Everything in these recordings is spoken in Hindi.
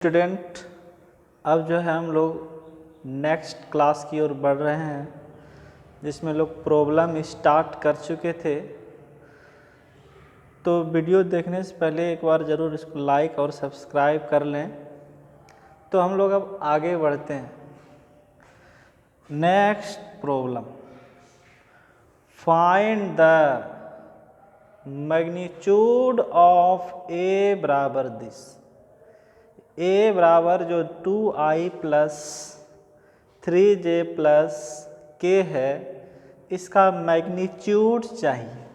स्टूडेंट, अब जो है हम लोग नेक्स्ट क्लास की ओर बढ़ रहे हैं, जिसमें लोग प्रॉब्लम स्टार्ट कर चुके थे। तो वीडियो देखने से पहले एक बार ज़रूर इसको लाइक और सब्सक्राइब कर लें। तो हम लोग अब आगे बढ़ते हैं। Next problem, find the magnitude of A बराबर दिस। ए बराबर जो 2i plus 3j plus k है, इसका मैग्नीट्यूड चाहिए।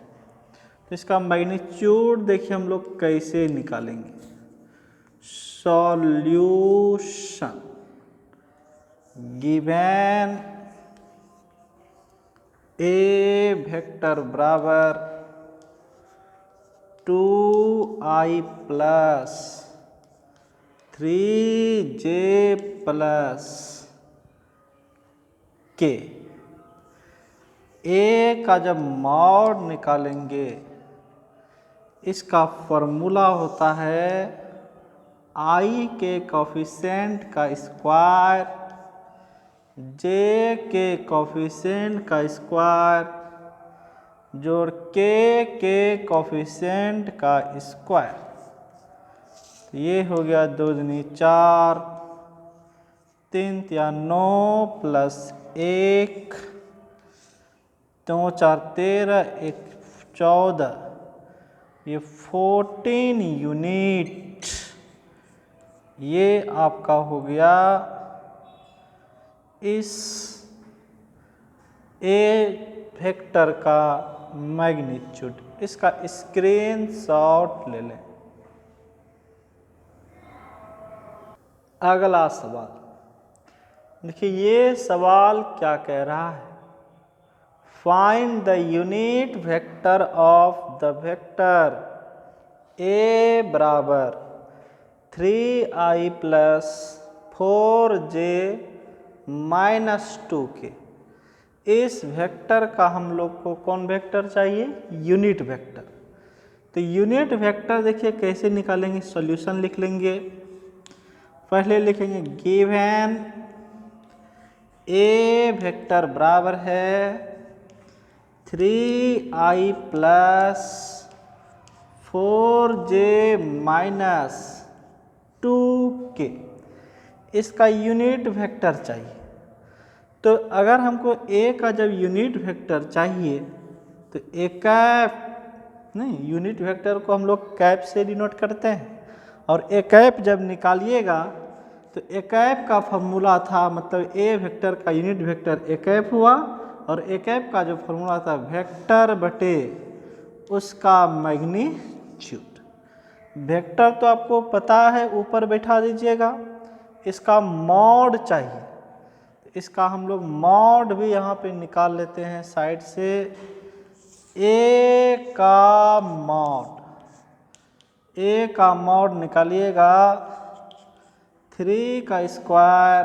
तो इसका मैग्नीट्यूड देखिए हम लोग कैसे निकालेंगे। सॉल्यूशन गिवन ए वेक्टर बराबर 2i plus 3j plus k। ए का जब मॉड निकालेंगे, इसका फॉर्मूला होता है i के कोफिशिएंट का स्क्वायर j के कोफिशिएंट का स्क्वायर जोड़ k के कोफिशिएंट का स्क्वायर। ये हो गया 2 दूनी 4, 3 या 9 प्लस 1, 2 4 13, 1 14, ये 14 यूनिट। ये आपका हो गया इस ए वेक्टर का मैग्नीट्यूड। इसका स्क्रीनशॉट ले लें। अगला सवाल देखिए, ये सवाल क्या कह रहा है। Find the unit vector of the vector A बराबर 3i plus 4j minus 2k। इस वेक्टर का हम लोग को कौन वेक्टर चाहिए? Unit vector. तो यूनिट वेक्टर देखिए कैसे निकालेंगे, सॉल्यूशन लिख लेंगे। पहले लिखेंगे गिवन ए वेक्टर बराबर है 3i plus 4j minus 2k। इसका यूनिट वेक्टर चाहिए। तो अगर हमको ए का जब यूनिट वेक्टर चाहिए तो ए कैप नहीं, यूनिट वेक्टर को हम लोग कैप से डिनोट करते हैं। और ए कैप जब निकालिएगा तो ए कैप का फॉर्मूला था, मतलब ए वेक्टर का यूनिट वेक्टर ए कैप हुआ, और ए कैप का जो फॉर्मूला था वेक्टर बटे उसका मैग्नीट्यूड। वेक्टर तो आपको पता है, ऊपर बैठा दीजिएगा। इसका मॉड चाहिए, इसका हम लोग मॉड भी यहाँ पे निकाल लेते हैं साइड से। ए का मॉड निकालिएगा 3 का स्क्वायर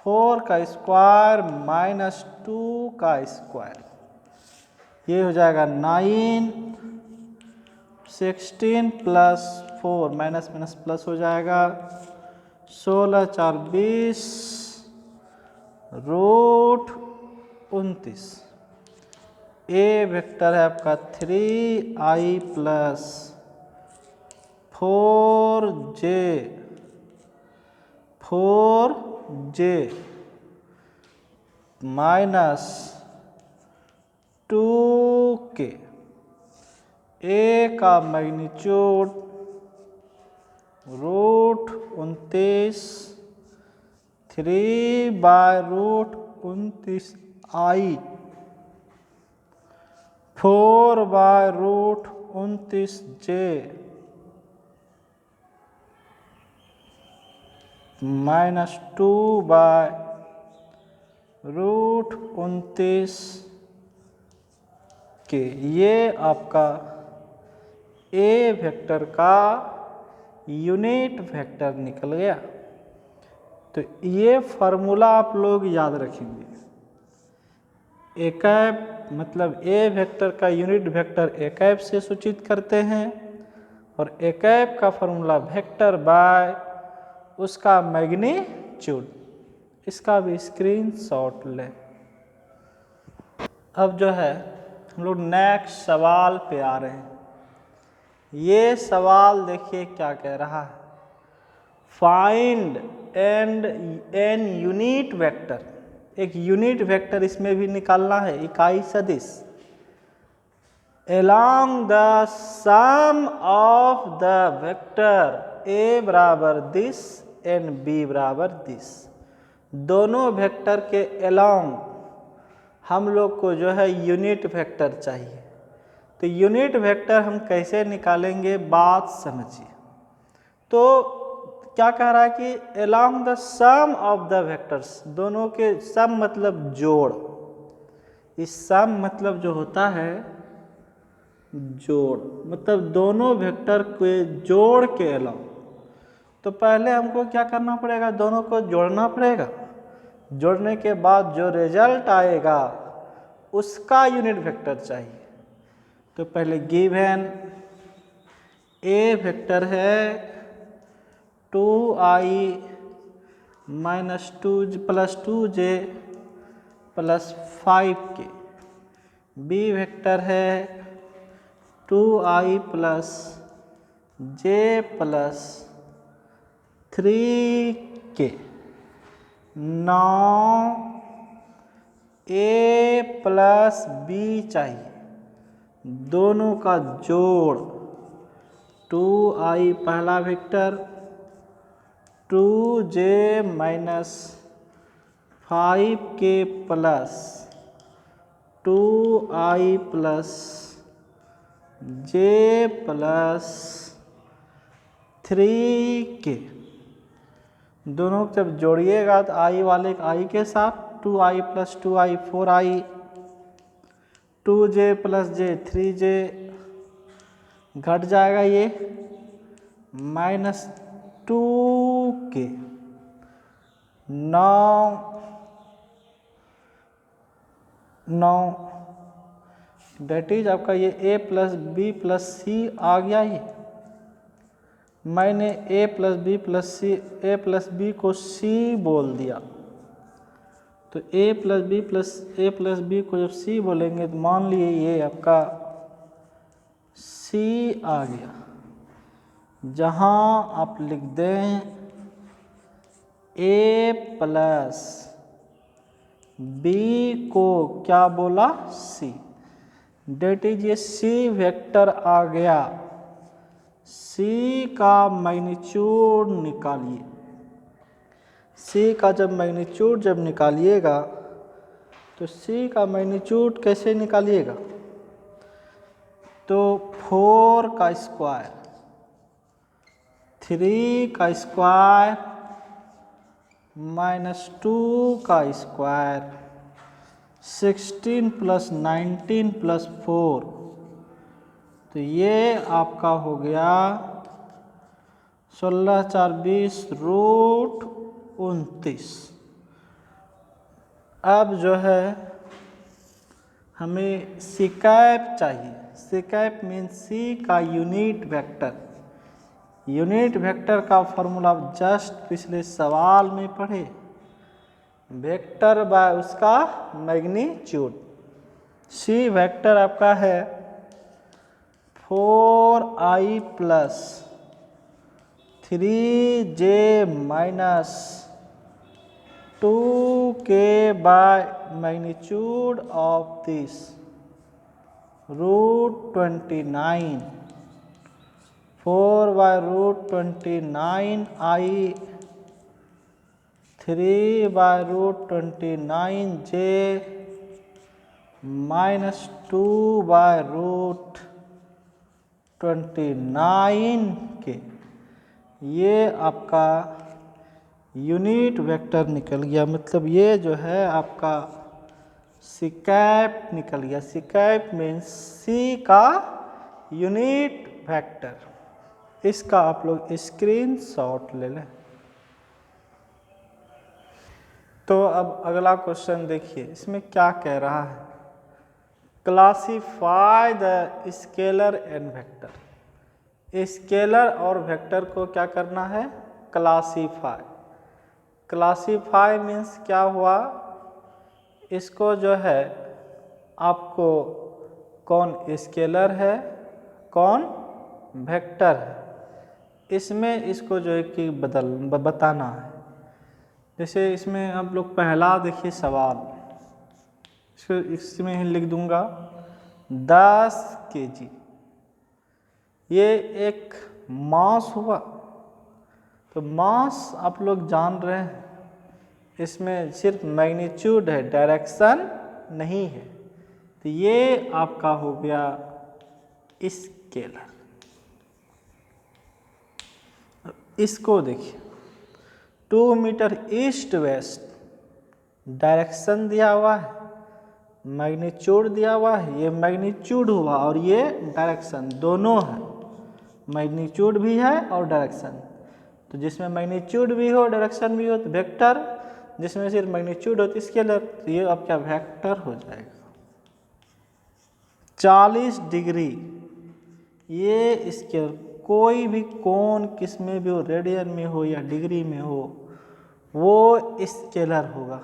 4 का स्क्वायर माइनस 2 का स्क्वायर। ये हो जाएगा 9, 16 प्लस 4 माइनस माइनस प्लस हो जाएगा 16 4 20 रूट 29। ए वेक्टर है आपका 3i plus 4j minus 2k। A का magnitude root 29, 3 by root 29i, 4 by root 29j minus 2 by root 29 k. ये आपका ए वेक्टर का यूनिट वेक्टर निकल गया। तो ये फार्मूला आप लोग याद रखेंगे। ए कैप मतलब ए वेक्टर का यूनिट वेक्टर ए कैप से सूचित करते हैं, और ए कैप का फॉर्मूला वेक्टर बाय उसका मैग्नीट्यूड। इसका भी स्क्रीनशॉट लें। अब जो है हम लोग नेक्स्ट सवाल पे आ रहे हैं। ये सवाल देखिए क्या कह रहा है, फाइंड एन यूनिट वेक्टर। एक यूनिट वेक्टर इसमें भी निकालना है, इकाई सदिश, along the sum of the vector a बराबर दिस एंड b बराबर दिस। दोनों वेक्टर के along हम लोग को जो है यूनिट वेक्टर चाहिए। तो यूनिट वेक्टर हम कैसे निकालेंगे, बात समझिए। तो क्या कह रहा है कि along the sum of the vectors, दोनों के सम मतलब जोड़। इस सम मतलब जो होता है जोड़, मतलब दोनों वेक्टर के जोड़ के along। तो पहले हमको क्या करना पड़ेगा, दोनों को जोड़ना पड़ेगा। जोड़ने के बाद जो रिजल्ट आएगा उसका यूनिट वेक्टर चाहिए। तो पहले गिवन ए वेक्टर है 2i minus 2j plus 5k, B vector है 2i plus j plus 3k। नौ ए प्लस बी चाहिए, दोनों का जोड़ 2i पहला vector 2j minus 5k plus 2i plus j plus 3k। दोनों को जब जोड़िएगा तो i वाले i के साथ 2i plus 2i 4i, 2j plus j 3j, घट जाएगा ये माइनस 2k। 9 डेट इज आपका ये a plus B plus C आ गया। ये मैंने a plus B plus C, a plus B को c बोल दिया। तो a प्लस बी को जब c बोलेंगे तो मान लिए ये आपका c आ गया। जहाँ आप लिख दें a प्लस बी को क्या बोला c, डेट इज ये c वेक्टर आ गया। c का मैग्नीट्यूड निकालिए। c का जब मैग्नीट्यूड जब निकालिएगा तो c का मैग्नीट्यूड कैसे निकालिएगा, तो 4 का स्क्वायर, 3 का स्क्वायर माइनस 2 का स्क्वायर, 16 प्लस 19 प्लस 4। तो ये आपका हो गया 16 4 20 रूट 29। अब जो है हमें सी कैप चाहिए। सी कैप मीन सी का यूनिट वेक्टर। यूनिट वेक्टर का फॉर्मूला आप जस्ट पिछले सवाल में पढ़े, वेक्टर बाय उसका मैग्नीट्यूड। सी वेक्टर आपका है 4i plus 3j minus 2k by magnitude of this root 29, 4 by root 29i, 3 by root 29j minus 2 by root 29 k. ये आपका यूनिट वेक्टर निकल गया। मतलब ये जो है आपका सी कैप निकल गया। सी कैप मीन्स सी का यूनिट वेक्टर। इसका आप लोग स्क्रीनशॉट ले लें। तो अब अगला क्वेश्चन देखिए, इसमें क्या कह रहा है, classify the scalar and vector. Scalar और वेक्टर को क्या करना है, क्लासीफाई। क्लासीफाई मीन्स क्या हुआ, इसको जो है आपको कौन स्केलर है कौन वेक्टर है, इसमें इसको जो है कि बताना है। जैसे इसमें आप लोग पहला देखिए सवाल, इसमें ही लिख दूंगा 10 kg, ये एक मास हुआ। तो मास आप लोग जान रहे हैं, इसमें सिर्फ मैग्नीट्यूड है, डायरेक्शन नहीं है। तो ये आपका हो गया स्केलर। इसको देखिए 2 मीटर ईस्ट वेस्ट, डायरेक्शन दिया हुआ है, मैग्नीट्यूड दिया हुआ है, ये मैग्नीट्यूड हुआ और ये डायरेक्शन दोनों है, मैग्नीट्यूड भी है और डायरेक्शन। तो जिसमें मैग्नीट्यूड भी हो डायरेक्शन भी हो तो वेक्टर, जिसमें सिर्फ मैग्नीट्यूड हो तो स्केलर। तो ये आपका वेक्टर हो जाएगा। 40 डिग्री, ये स्केलर, कोई भी कोण किस में भी हो, रेडियन में हो या डिग्री में हो, वो स्केलर होगा।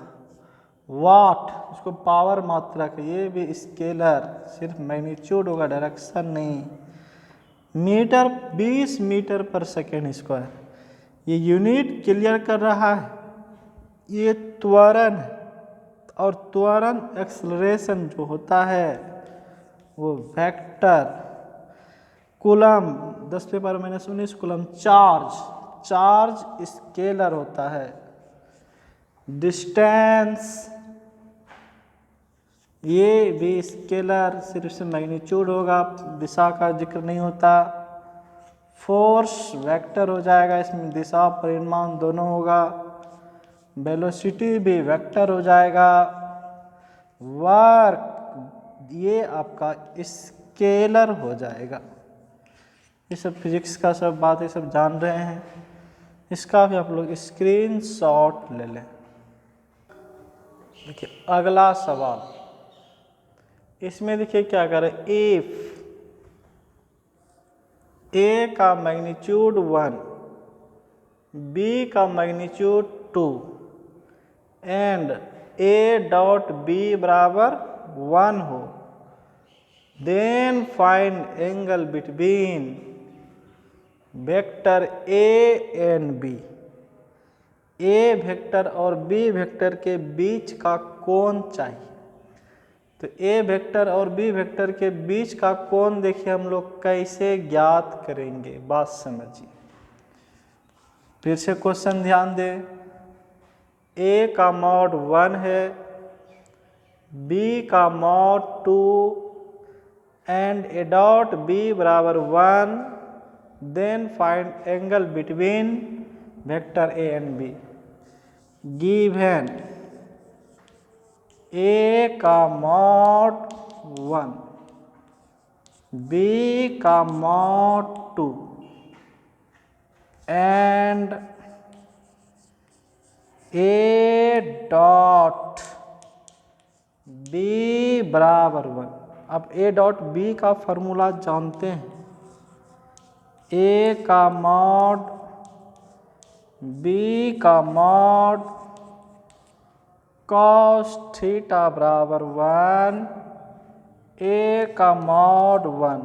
वाट, उसको पावर मात्रक, ये भी स्केलर, सिर्फ मैग्नीट्यूड होगा, डायरेक्शन नहीं। मीटर 20 मीटर पर सेकेंड स्क्वायर, ये यूनिट क्लियर कर रहा है। ये त्वरण है, और त्वरण एक्सेलरेशन जो होता है वो vector. Coulomb 10⁻⁻19 coulomb charge scalar होता है। डिस्टेंस, ये भी स्केलर, सिर्फ से मैग्नीट्यूड होगा, दिशा का जिक्र नहीं होता। फोर्स वेक्टर हो जाएगा, इसमें दिशा परिमाण दोनों होगा। वेलोसिटी भी वेक्टर हो जाएगा। वर्क, ये आपका स्केलर हो जाएगा। ये सब फिजिक्स का सब बातें सब जान रहे हैं, इसका भी आप लोग स्क्रीनशॉट ले लें। देखिए अगला सवाल, इसमें देखिए क्या करें, इफ ए का मैग्नीट्यूड 1, बी का magnitude 2 and A dot B बराबर 1 हो, then find angle between vector A and B. A vector और बी वेक्टर के बीच का कोण चाहिए। तो ए वेक्टर और बी वेक्टर के बीच का कोण देखिए हम लोग कैसे ज्ञात करेंगे, बात समझिए। फिर से क्वेश्चन ध्यान दें, ए का मॉड 1 है, बी का mod 2 and A dot B बराबर 1, then find angle between vector A and B. Given A का मॉड 1, बी का mod 2 and A dot B बराबर 1। अब ए डॉट बी का फॉर्मूला जानते हैं, ए का मॉड बी का मॉड कॉस थीटा बराबर 1, ए का मॉड 1,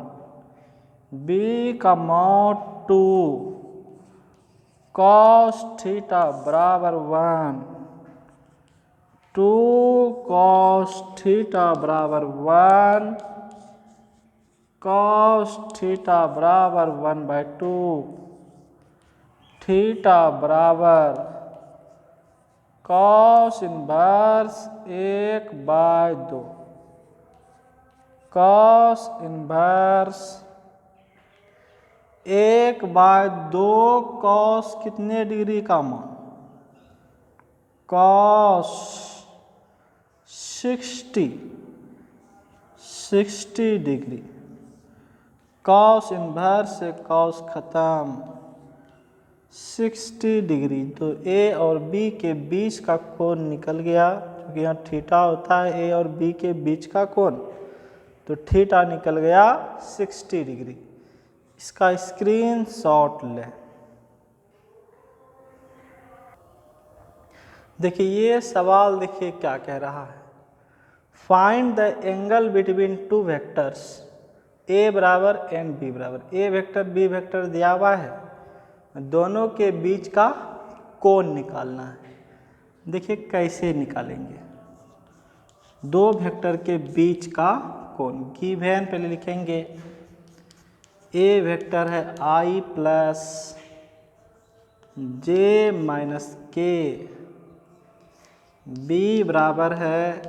बी का मॉड 2 कॉस थीटा बराबर 1, 2 कॉस थीटा बराबर 1, कॉस थीटा बराबर 1/2, थीटा बराबर cos inverse 1/2, cos inverse 1/2, cos कितने डिग्री का मान, कॉस 60 डिग्री। कॉस इनवर्स से कॉस खत्म, 60 डिग्री। तो ए और बी के बीच का कोण निकल गया, क्योंकि यहाँ थीटा होता है ए और बी के बीच का कोण, तो थीटा निकल गया 60 डिग्री। इसका स्क्रीनशॉट लें। देखिए ये सवाल देखिए क्या कह रहा है, find the angle between two vectors A बराबर एंड बी बराबर। ए वेक्टर बी वेक्टर दिया हुआ है, दोनों के बीच का कोण निकालना है। देखिए कैसे निकालेंगे, दो वेक्टर के बीच का कोण। गिवन पहले लिखेंगे, ए वेक्टर है आई प्लस जे माइनस के, बी बराबर है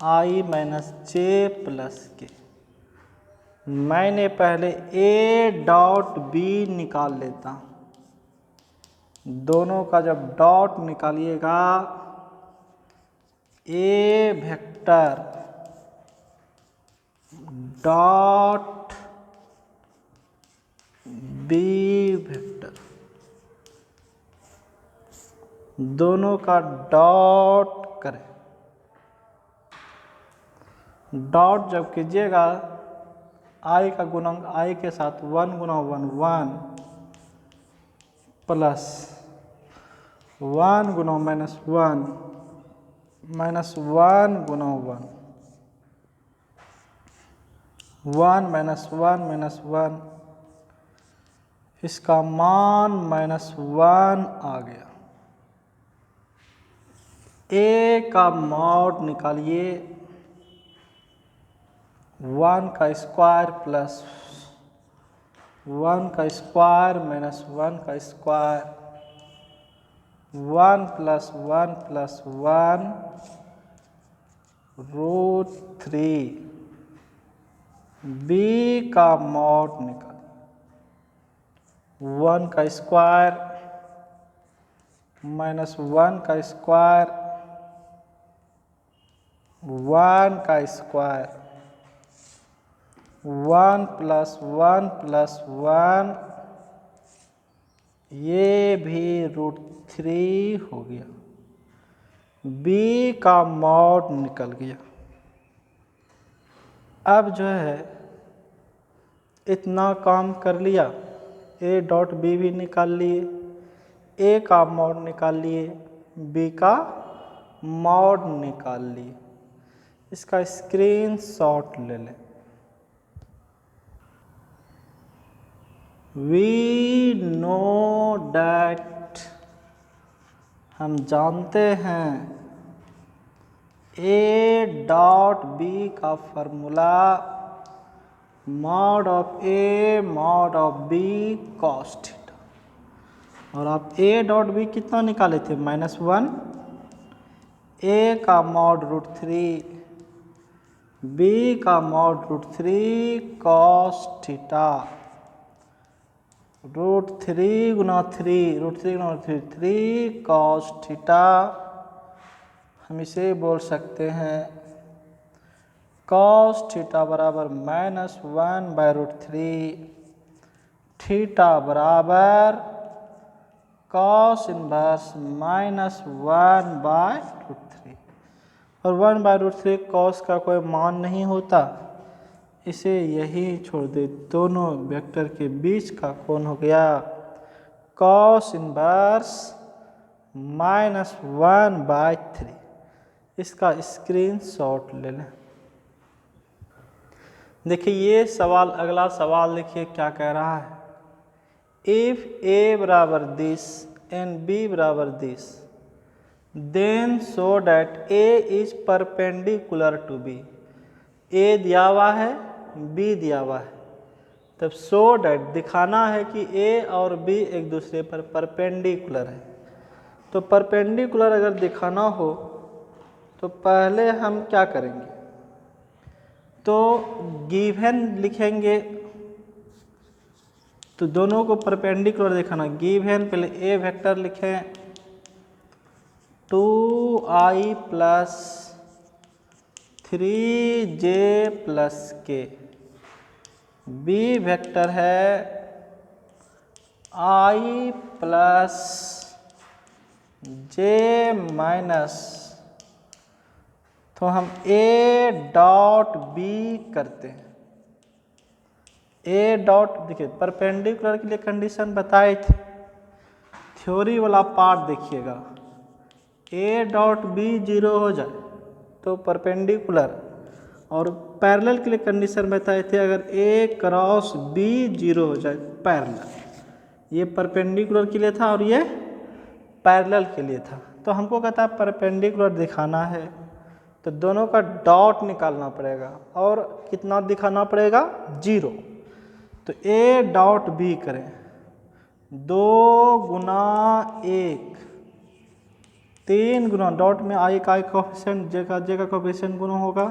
आई माइनस जे प्लस के। मैंने पहले ए डॉट बी निकाल लेता हूँ। दोनों का जब डॉट निकालिएगा, ए वेक्टर डॉट बी वेक्टर, दोनों का डॉट करें। डॉट जब कीजिएगा, आई का गुणक आई के साथ 1 गुना 1 1 प्लस 1 गुना माइनस 1 माइनस 1 गुना 1 1 माइनस 1 माइनस 1, इसका मान -1 आ गया। ए का मॉड निकालिए, 1 का स्क्वायर प्लस 1 का स्क्वायर माइनस 1 का square, 1 plus 1 plus 1 root 3। B का मॉड निकाल, 1 का स्क्वायर माइनस 1 का स्क्वायर, 1 का स्क्वायर, 1 प्लस 1 प्लस 1, ये भी रूट 3 हो गया। बी का मॉड निकल गया। अब जो है इतना काम कर लिया, ए डॉट बी भी निकाल लिए, ए का मॉड निकाल लिए, बी का मॉड निकाल लिए। इसका स्क्रीनशॉट ले लें। वी नो डैट, हम जानते हैं, ए डॉट बी का formula mod of A mod of B cos theta. और आप ए डॉट बी कितना निकाले थे, -1, ए का मॉड रूट 3, बी का mod root 3 cos theta, root 3 गुना 3 रूट 3 गुना 3 कॉस थीटा। हम इसे बोल सकते हैं कॉस थीटा बराबर -1/√3, थीटा बराबर कॉस इनवर्स -1/√3। और 1/√3 कॉस का कोई मान नहीं होता, इसे यही छोड़ दे। दोनों वेक्टर के बीच का कोण हो गया कॉस इनवर्स -1/3। इसका स्क्रीनशॉट ले लें। देखिए ये सवाल, अगला सवाल देखिए क्या कह रहा है, इफ ए बराबर दिस एंड बी बराबर this then so that A is perpendicular to B. A दिया हुआ है, बी दिया हुआ है, तब सो डैट दिखाना है कि ए और बी एक दूसरे पर परपेंडिकुलर है। तो परपेंडिकुलर अगर दिखाना हो तो पहले हम क्या करेंगे, तो गिवन लिखेंगे, तो दोनों को परपेंडिकुलर दिखाना। गिवन पहले ए वेक्टर लिखें 2i प्लस 3j प्लस के, बी वेक्टर है i प्लस j माइनस, तो हम a डॉट बी करते हैं। a डॉट, देखिए परपेंडिकुलर के लिए कंडीशन बताए थे, थ्योरी वाला पार्ट देखिएगा। ए डॉट बी जीरो हो जाए तो परपेंडिकुलर, और पैरेलल के लिए कंडीशन बताए थे अगर ए क्रॉस बी जीरो हो जाए पैरेलल। ये परपेंडिकुलर के लिए था और ये पैरेलल के लिए था। तो हमको कहता है परपेंडिकुलर दिखाना है तो दोनों का डॉट निकालना पड़ेगा और कितना दिखाना पड़ेगा, जीरो। तो ए डॉट बी करें, 2 गुना 1, 3 गुना डॉट में आई का कोफिशिएंट जे का कोफिशिएंट गुना होगा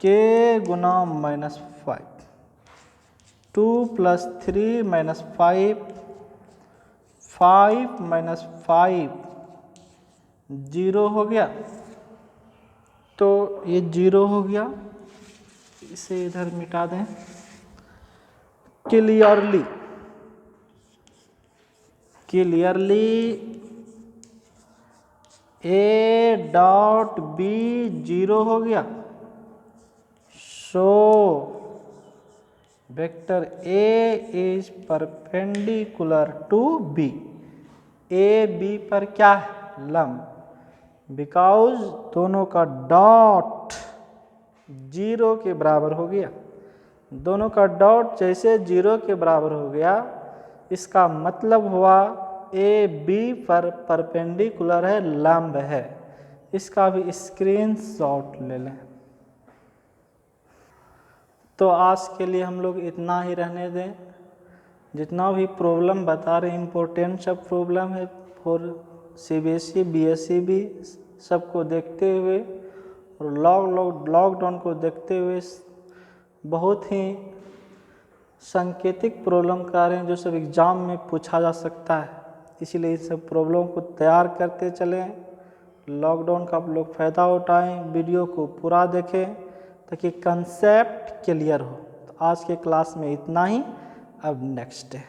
के गुना -5, 2 + 3 - 5, 5 - 5 0 हो गया। तो ये 0 हो गया, इसे इधर मिटा दें। क्लियरली ए डॉट बी 0 हो गया। So vector A is perpendicular to B. A B पर क्या है, लंब, बिकॉज दोनों का डॉट 0 के बराबर हो गया। दोनों का डॉट जैसे 0 के बराबर हो गया, इसका मतलब हुआ ए बी पर परपेंडिकुलर है, लंब है। इसका भी स्क्रीनशॉट ले लें। तो आज के लिए हम लोग इतना ही रहने दें। जितना भी प्रॉब्लम बता रहे इम्पोर्टेंट सब प्रॉब्लम है फॉर CBSE BSE भी, सबको देखते हुए और लॉकडाउन को देखते हुए बहुत ही सांकेतिक प्रॉब्लम करा रहे हैं जो सब एग्ज़ाम में पूछा जा सकता है। इसीलिए इस सब प्रॉब्लम को तैयार करते चलें। लॉकडाउन का आप लोग फ़ायदा उठाएं, वीडियो को पूरा देखें ताकि कंसेप्ट क्लियर हो। तो आज के क्लास में इतना ही, अब नेक्स्ट है।